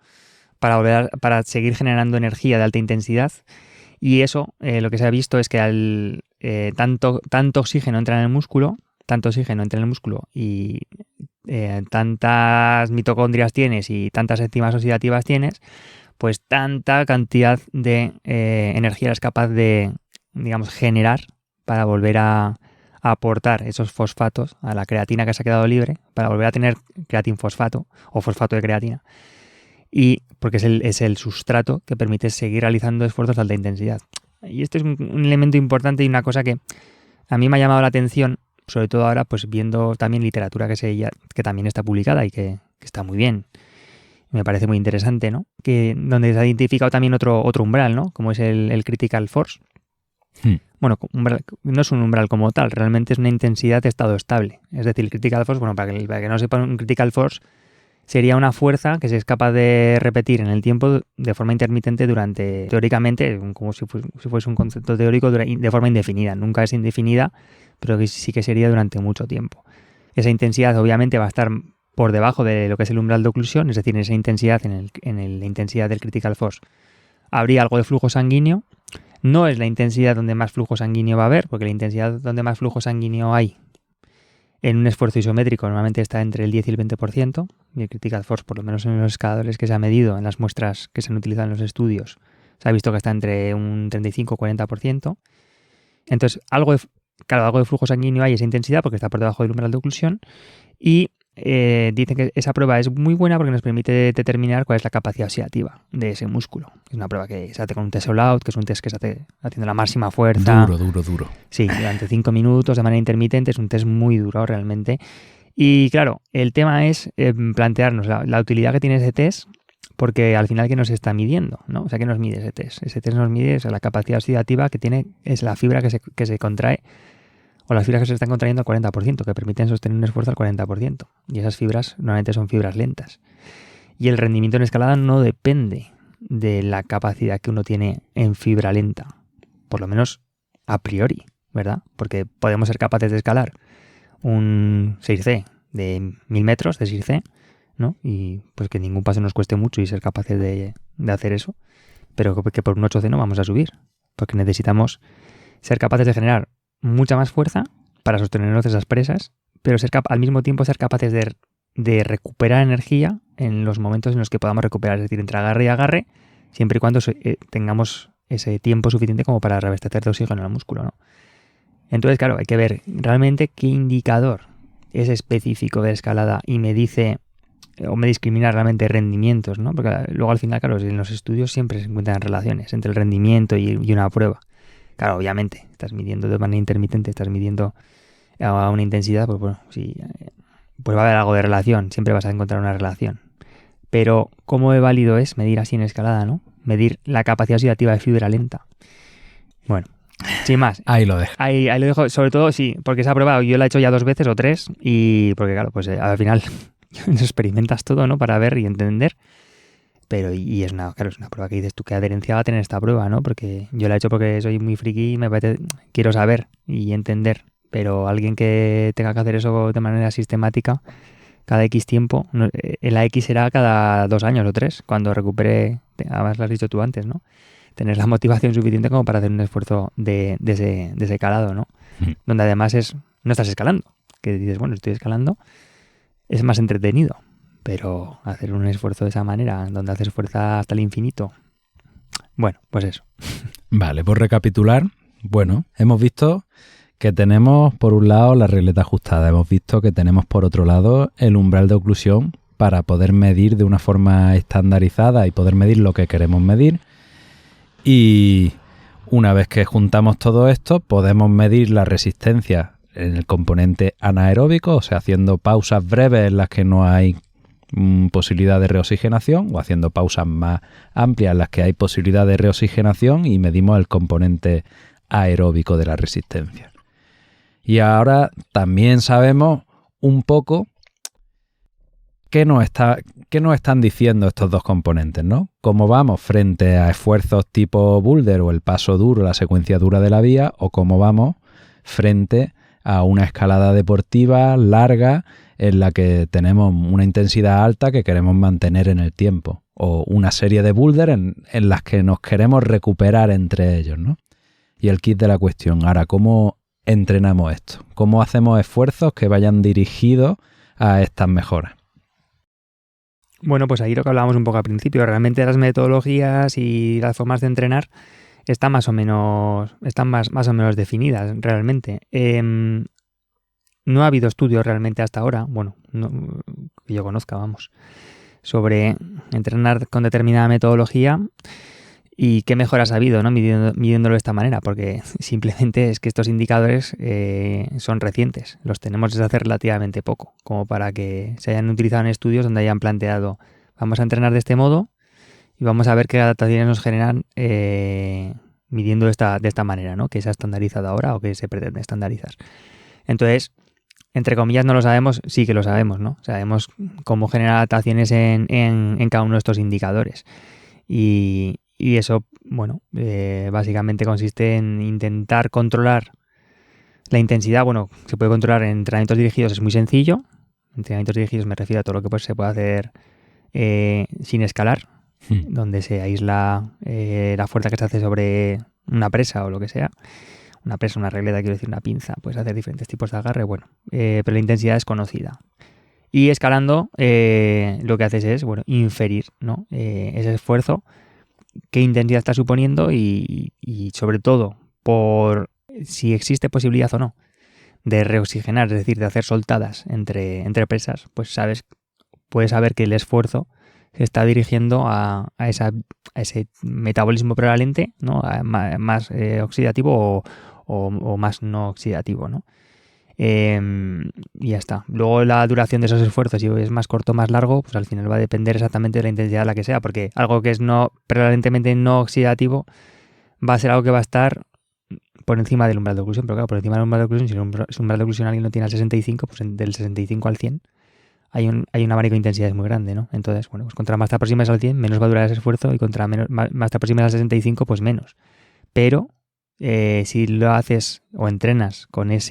para seguir generando energía de alta intensidad. Y eso, lo que se ha visto es que tanto oxígeno entra en el músculo y tantas mitocondrias tienes y tantas enzimas oxidativas tienes, pues tanta cantidad de energía eres capaz de, digamos, generar para volver a aportar esos fosfatos a la creatina que se ha quedado libre, para volver a tener creatinfosfato o fosfato de creatina. Y porque es el sustrato que permite seguir realizando esfuerzos de alta intensidad. Y esto es un elemento importante y una cosa que a mí me ha llamado la atención, sobre todo ahora pues viendo también literatura que también está publicada y que está muy bien. Me parece muy interesante, ¿no? Donde se ha identificado también otro umbral, ¿no? Como es el critical force. Bueno, no es un umbral como tal, realmente es una intensidad de estado estable. Es decir, el critical force, bueno, para que no sepan, un critical force sería una fuerza que se es capaz de repetir en el tiempo de forma intermitente teóricamente, como si fuese un concepto teórico, de forma indefinida. Nunca es indefinida, pero que sí que sería durante mucho tiempo. Esa intensidad obviamente va a estar por debajo de lo que es el umbral de oclusión, es decir, en esa intensidad, en la intensidad del critical force, habría algo de flujo sanguíneo. No es la intensidad donde más flujo sanguíneo va a haber, porque la intensidad donde más flujo sanguíneo hay en un esfuerzo isométrico normalmente está entre el 10 y el 20%, y el critical force, por lo menos en los escaladores que se ha medido, en las muestras que se han utilizado en los estudios, se ha visto que está entre un 35 o 40%. Entonces, algo de flujo sanguíneo hay esa intensidad porque está por debajo del umbral de oclusión y dicen que esa prueba es muy buena porque nos permite determinar cuál es la capacidad oxidativa de ese músculo. Es una prueba que se hace con un test all-out, que es un test que se hace haciendo la máxima fuerza. Duro. Sí, durante 5 minutos de manera intermitente. Es un test muy duro realmente. Y claro, el tema es plantearnos la utilidad que tiene ese test, porque al final, ¿qué nos está midiendo? ¿No? O sea, ¿qué nos mide ese test? Ese test nos mide la capacidad oxidativa que tiene, es la fibra que se contrae, o las fibras que se están contrayendo al 40%, que permiten sostener un esfuerzo al 40%. Y esas fibras normalmente son fibras lentas. Y el rendimiento en escalada no depende de la capacidad que uno tiene en fibra lenta, por lo menos a priori, ¿verdad? Porque podemos ser capaces de escalar un 6C de 1000 metros de 6C, ¿no? Y pues que ningún paso nos cueste mucho y ser capaces de hacer eso, pero que por un 8C no vamos a subir, porque necesitamos ser capaces de generar mucha más fuerza para sostenernos esas presas, pero al mismo tiempo ser capaces de recuperar energía en los momentos en los que podamos recuperar, es decir, entre agarre y agarre, siempre y cuando tengamos ese tiempo suficiente como para reabastecer de oxígeno al músculo, ¿no? Entonces, claro, hay que ver realmente qué indicador es específico de escalada y me dice o me discrimina realmente rendimientos, ¿no? Porque luego al final, claro, en los estudios siempre se encuentran relaciones entre el rendimiento y una prueba. Claro, obviamente, estás midiendo de manera intermitente, estás midiendo a una intensidad, pues bueno, sí, pues va a haber algo de relación, siempre vas a encontrar una relación. Pero, ¿cómo de válido es medir así en escalada, no? Medir la capacidad oxidativa de fibra lenta. Bueno, sin más. Ahí lo dejo. Ahí lo dejo, sobre todo, sí, porque se ha probado, yo la he hecho ya 2 veces o 3, y porque claro, pues al final experimentas todo, ¿no? Para ver y entender. Pero, y es una prueba que dices tú, ¿qué adherencia va a tener esta prueba, no? Porque yo la he hecho porque soy muy friki y quiero saber y entender. Pero alguien que tenga que hacer eso de manera sistemática, cada X tiempo, la X será cada 2 años o 3, cuando recupere, además lo has dicho tú antes, ¿no? Tener la motivación suficiente como para hacer un esfuerzo de ese calado, ¿no? Donde además no estás escalando. Que dices, bueno, estoy escalando, es más entretenido. Pero hacer un esfuerzo de esa manera, donde haces fuerza hasta el infinito, bueno, pues eso. Vale, por recapitular, bueno, hemos visto que tenemos por un lado la regleta ajustada, hemos visto que tenemos por otro lado el umbral de oclusión para poder medir de una forma estandarizada y poder medir lo que queremos medir. Y una vez que juntamos todo esto, podemos medir la resistencia en el componente anaeróbico, o sea, haciendo pausas breves en las que no hay posibilidad de reoxigenación, o haciendo pausas más amplias en las que hay posibilidad de reoxigenación, y medimos el componente aeróbico de la resistencia. Y ahora también sabemos un poco qué nos están diciendo estos dos componentes, ¿no? Cómo vamos frente a esfuerzos tipo boulder o el paso duro, la secuencia dura de la vía, o cómo vamos frente a una escalada deportiva larga en la que tenemos una intensidad alta que queremos mantener en el tiempo, o una serie de boulder en las que nos queremos recuperar entre ellos, ¿no? Y el kit de la cuestión, ahora, ¿cómo entrenamos esto? ¿Cómo hacemos esfuerzos que vayan dirigidos a estas mejoras? Bueno, pues ahí lo que hablábamos un poco al principio, realmente las metodologías y las formas de entrenar están más o menos definidas realmente. No ha habido estudios realmente hasta ahora, bueno, no, que yo conozca, vamos, sobre entrenar con determinada metodología y qué mejoras ha habido, ¿no? Midiéndolo de esta manera, porque simplemente es que estos indicadores son recientes, los tenemos desde hace relativamente poco, como para que se hayan utilizado en estudios donde hayan planteado, vamos a entrenar de este modo y vamos a ver qué adaptaciones nos generan midiendo de esta manera, ¿no? Que se ha estandarizado ahora o que se pretende estandarizar. Entonces, entre comillas, no lo sabemos, sí que lo sabemos, ¿no? Sabemos cómo generar adaptaciones en cada uno de estos indicadores. Y eso, bueno, básicamente consiste en intentar controlar la intensidad. Bueno, se puede controlar en entrenamientos dirigidos, es muy sencillo. Entrenamientos dirigidos me refiero a todo lo que se puede hacer sin escalar, donde se aísla la fuerza que se hace sobre una presa o lo que sea. Una presa, una regleta, quiero decir, una pinza, puedes hacer diferentes tipos de agarre, bueno, pero la intensidad es conocida. Y escalando, lo que haces es, bueno, inferir, ¿no? Ese esfuerzo, qué intensidad está suponiendo y sobre todo, por si existe posibilidad o no de reoxigenar, es decir, de hacer soltadas entre presas, pues puedes saber que el esfuerzo se está dirigiendo a ese metabolismo prevalente, ¿no? Más oxidativo o más no oxidativo, ¿no? Y ya está. Luego la duración de esos esfuerzos, si es más corto o más largo, pues al final va a depender exactamente de la intensidad a la que sea, porque algo que es prevalentemente no oxidativo va a ser algo que va a estar por encima del umbral de oclusión, pero claro, por encima del umbral de oclusión, si el umbral de oclusión alguien lo tiene al 65, pues del 65 al 100 hay un abanico de intensidades muy grande, ¿no? Entonces, bueno, pues contra más te aproximes al 100, menos va a durar ese esfuerzo, y contra más te aproximes al 65, pues menos. Pero si lo haces o entrenas con esa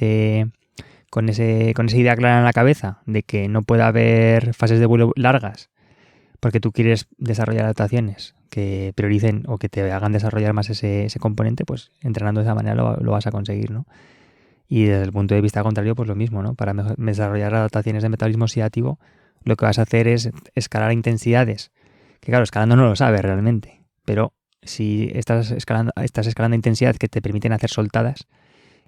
idea clara en la cabeza de que no puede haber fases de vuelo largas porque tú quieres desarrollar adaptaciones que prioricen o que te hagan desarrollar más ese componente, pues entrenando de esa manera lo vas a conseguir, ¿no? Y desde el punto de vista contrario, pues lo mismo, ¿no? Para desarrollar adaptaciones de metabolismo oxidativo, lo que vas a hacer es escalar intensidades, que claro, escalando no lo sabes realmente, pero si estás escalando intensidades que te permiten hacer soltadas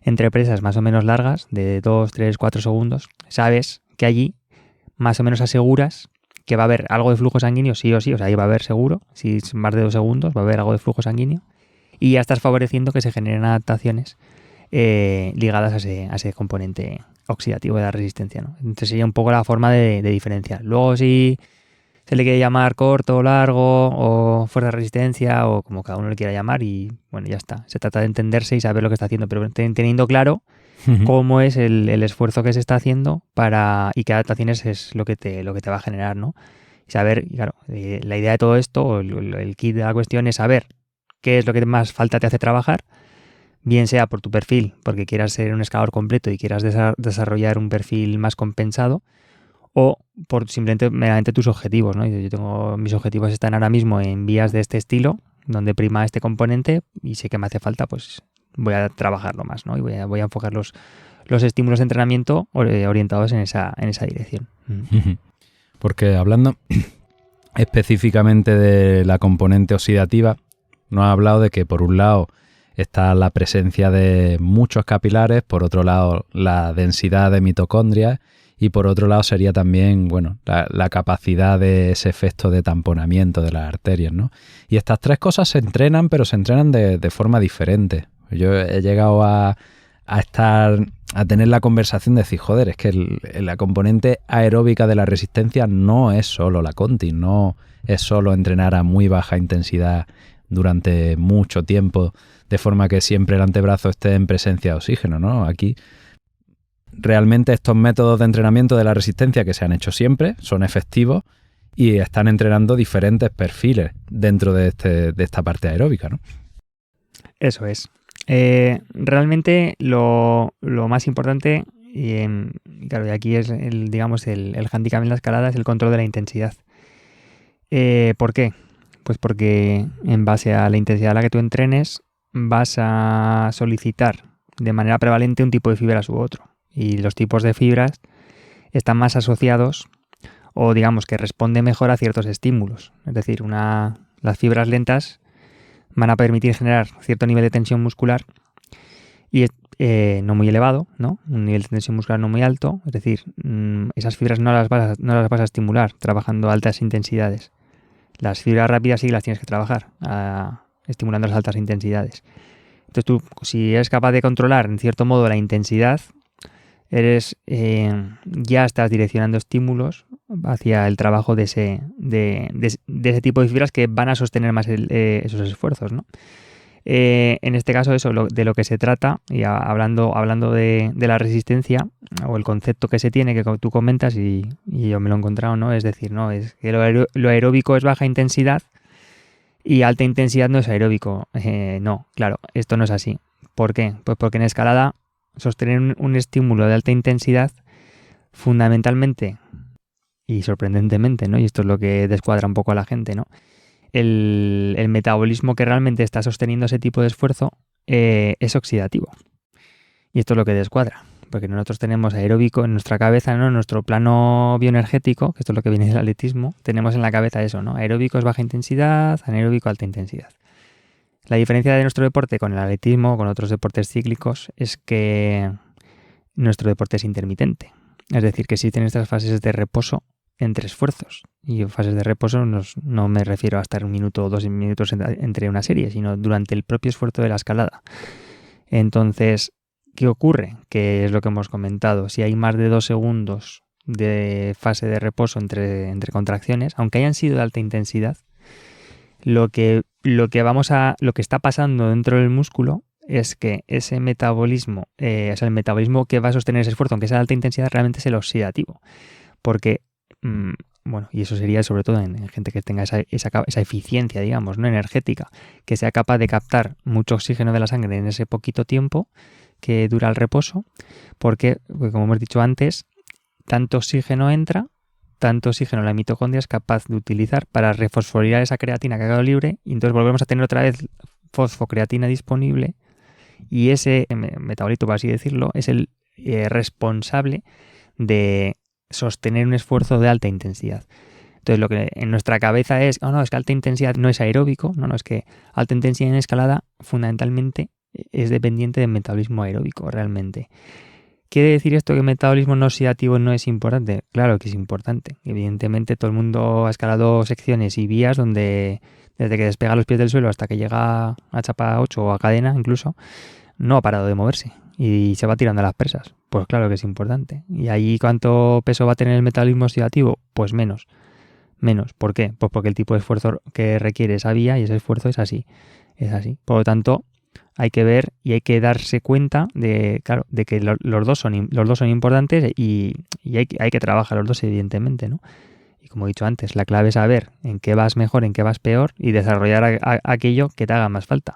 entre presas más o menos largas, de 2, 3, 4 segundos, sabes que allí más o menos aseguras que va a haber algo de flujo sanguíneo sí o sí, o sea, ahí va a haber seguro, si es más de 2 segundos va a haber algo de flujo sanguíneo, y ya estás favoreciendo que se generen adaptaciones ligadas a ese componente oxidativo de la resistencia, ¿no? Entonces sería un poco la forma de diferenciar. Luego si se le quiere llamar corto, largo, o fuerza de resistencia, o como cada uno le quiera llamar, y bueno, ya está. Se trata de entenderse y saber lo que está haciendo, pero teniendo claro cómo es el esfuerzo que se está haciendo y qué adaptaciones es lo que te va a generar, ¿no? Y saber, claro, la idea de todo esto, o el kit de la cuestión es saber qué es lo que más falta te hace trabajar, bien sea por tu perfil, porque quieras ser un escalador completo y quieras desarrollar un perfil más compensado, o por simplemente meramente tus objetivos, ¿no? Mis objetivos están ahora mismo en vías de este estilo, donde prima este componente, y sé que me hace falta, pues voy a trabajarlo más, ¿no? Y voy a enfocar los estímulos de entrenamiento orientados en esa dirección. Porque hablando específicamente de la componente oxidativa, nos ha hablado de que por un lado está la presencia de muchos capilares, por otro lado la densidad de mitocondrias, y por otro lado sería también, bueno, la capacidad de ese efecto de tamponamiento de las arterias, ¿no? Y estas tres cosas se entrenan, pero se entrenan de forma diferente. Yo he llegado a tener la conversación de decir, joder, es que la componente aeróbica de la resistencia no es solo la conti, no es solo entrenar a muy baja intensidad durante mucho tiempo, de forma que siempre el antebrazo esté en presencia de oxígeno, ¿no? Aquí realmente estos métodos de entrenamiento de la resistencia que se han hecho siempre son efectivos y están entrenando diferentes perfiles dentro de esta parte aeróbica, ¿no? Eso es. Realmente lo más importante, y claro, y aquí es el hándicap en la escalada, es el control de la intensidad. ¿Por qué? Pues porque en base a la intensidad a la que tú entrenes vas a solicitar de manera prevalente un tipo de fibras u otro. Y los tipos de fibras están más asociados, o digamos que responden mejor a ciertos estímulos. Es decir, las fibras lentas van a permitir generar cierto nivel de tensión muscular y no muy elevado, ¿no? Un nivel de tensión muscular no muy alto. Es decir, esas fibras no las vas a estimular trabajando a altas intensidades. Las fibras rápidas sí las tienes que trabajar estimulando las altas intensidades. Entonces tú, si eres capaz de controlar en cierto modo la intensidad, ya estás direccionando estímulos hacia el trabajo de ese tipo de fibras que van a sostener más esos esfuerzos, ¿no? En este caso, de lo que se trata, y hablando de la resistencia, o el concepto que se tiene, que tú comentas, y yo me lo he encontrado, ¿no? Es decir, no, es que lo aeróbico es baja intensidad y alta intensidad no es aeróbico. No, claro, esto no es así. ¿Por qué? Pues porque en escalada sostener un estímulo de alta intensidad fundamentalmente y sorprendentemente, ¿no? Y esto es lo que descuadra un poco a la gente, ¿no? El metabolismo que realmente está sosteniendo ese tipo de esfuerzo es oxidativo. Y esto es lo que descuadra, porque nosotros tenemos aeróbico en nuestra cabeza, ¿no? En nuestro plano bioenergético, que esto es lo que viene del atletismo, tenemos en la cabeza eso, ¿no? Aeróbico es baja intensidad, anaeróbico alta intensidad. La diferencia de nuestro deporte con el atletismo, con otros deportes cíclicos, es que nuestro deporte es intermitente. Es decir, que existen estas fases de reposo entre esfuerzos. Y fases de reposo no me refiero a estar 1 minuto o 2 minutos entre una serie, sino durante el propio esfuerzo de la escalada. Entonces, ¿qué ocurre? Que es lo que hemos comentado. Si hay más de 2 segundos de fase de reposo entre contracciones, aunque hayan sido de alta intensidad, lo que está pasando dentro del músculo es que ese metabolismo, el metabolismo que va a sostener ese esfuerzo, aunque sea de alta intensidad, realmente es el oxidativo. Porque, y eso sería sobre todo en gente que tenga esa eficiencia, digamos, ¿no? Energética, que sea capaz de captar mucho oxígeno de la sangre en ese poquito tiempo que dura el reposo, porque como hemos dicho antes, tanto oxígeno entra, tanto oxígeno la mitocondria es capaz de utilizar para refosforilar esa creatina que ha quedado libre, y entonces volvemos a tener otra vez fosfocreatina disponible, y ese metabolito, por así decirlo, es el responsable de sostener un esfuerzo de alta intensidad. Entonces lo que en nuestra cabeza es, es que alta intensidad no es aeróbico, es que alta intensidad en escalada fundamentalmente es dependiente del metabolismo aeróbico realmente. ¿Quiere decir esto que el metabolismo no oxidativo no es importante? Claro que es importante. Evidentemente todo el mundo ha escalado secciones y vías donde desde que despega los pies del suelo hasta que llega a chapa 8 o a cadena incluso, no ha parado de moverse y se va tirando a las presas. Pues claro que es importante. ¿Y ahí cuánto peso va a tener el metabolismo oxidativo? Pues menos. ¿Por qué? Pues porque el tipo de esfuerzo que requiere esa vía y ese esfuerzo es así. Por lo tanto, hay que ver y hay que darse cuenta de que los dos son importantes y hay que trabajar los dos, evidentemente, ¿no? Y como he dicho antes, la clave es saber en qué vas mejor, en qué vas peor y desarrollar aquello que te haga más falta.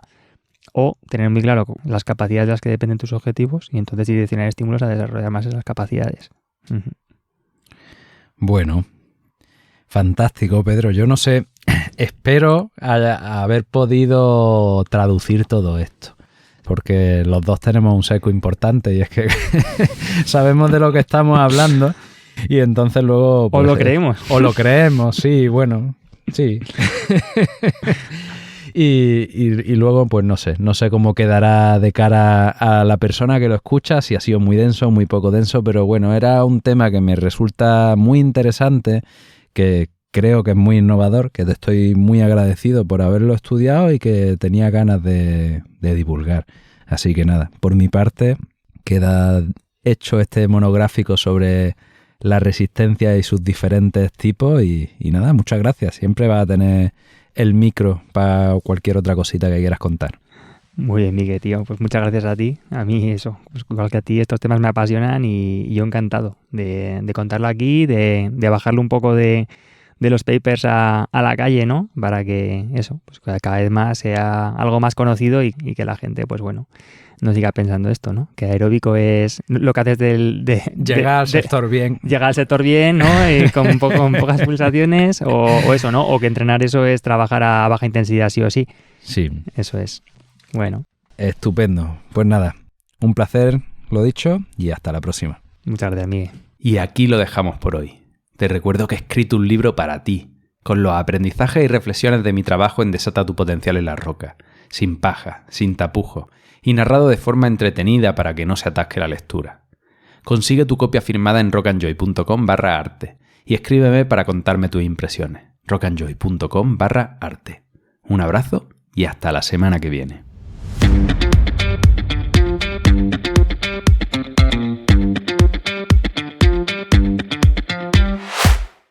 O tener muy claro las capacidades de las que dependen tus objetivos y entonces direccionar estímulos a desarrollar más esas capacidades. Uh-huh. Bueno, fantástico, Pedro. Yo no sé, espero haber podido traducir todo esto, porque los dos tenemos un seco importante y es que sabemos de lo que estamos hablando y entonces luego... Pues, o lo creemos. O lo creemos, sí, bueno, sí. Y luego, pues no sé cómo quedará de cara a la persona que lo escucha, si ha sido muy denso, muy poco denso, pero bueno, era un tema que me resulta muy interesante, que creo que es muy innovador, que te estoy muy agradecido por haberlo estudiado y que tenía ganas de divulgar. Así que nada, por mi parte, queda hecho este monográfico sobre la resistencia y sus diferentes tipos y nada, muchas gracias. Siempre vas a tener el micro para cualquier otra cosita que quieras contar. Muy bien, Miguel, tío. Pues muchas gracias a ti. A mí eso, pues igual que a ti, estos temas me apasionan y yo encantado de contarlo aquí, de bajarlo un poco de los papers a la calle, ¿no? Para que eso, pues cada vez más sea algo más conocido y que la gente, pues bueno, no siga pensando esto, ¿no? Que aeróbico es lo que haces llegar al sector bien. Llegar al sector bien, ¿no? Con pocas pulsaciones o eso, ¿no? O que entrenar eso es trabajar a baja intensidad sí o sí. Sí. Eso es. Bueno. Estupendo. Pues nada, un placer, lo dicho, y hasta la próxima. Muchas gracias, Miguel. Y aquí lo dejamos por hoy. Te recuerdo que he escrito un libro para ti, con los aprendizajes y reflexiones de mi trabajo en Desata tu Potencial en la Roca, sin paja, sin tapujos, y narrado de forma entretenida para que no se atasque la lectura. Consigue tu copia firmada en rockandjoy.com/arte y escríbeme para contarme tus impresiones. rockandjoy.com/arte. Un abrazo y hasta la semana que viene.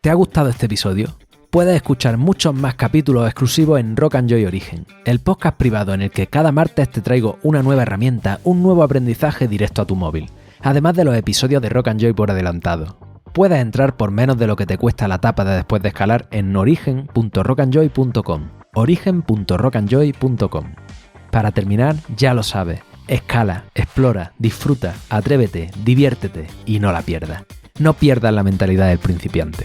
¿Te ha gustado este episodio? Puedes escuchar muchos más capítulos exclusivos en Rock and Joy Origen, el podcast privado en el que cada martes te traigo una nueva herramienta, un nuevo aprendizaje directo a tu móvil, además de los episodios de Rock and Joy por adelantado. Puedes entrar por menos de lo que te cuesta la tapa de Después de Escalar en origen.rockandjoy.com. origen.rockandjoy.com. Para terminar, ya lo sabes, escala, explora, disfruta, atrévete, diviértete y no la pierdas. No pierdas la mentalidad del principiante.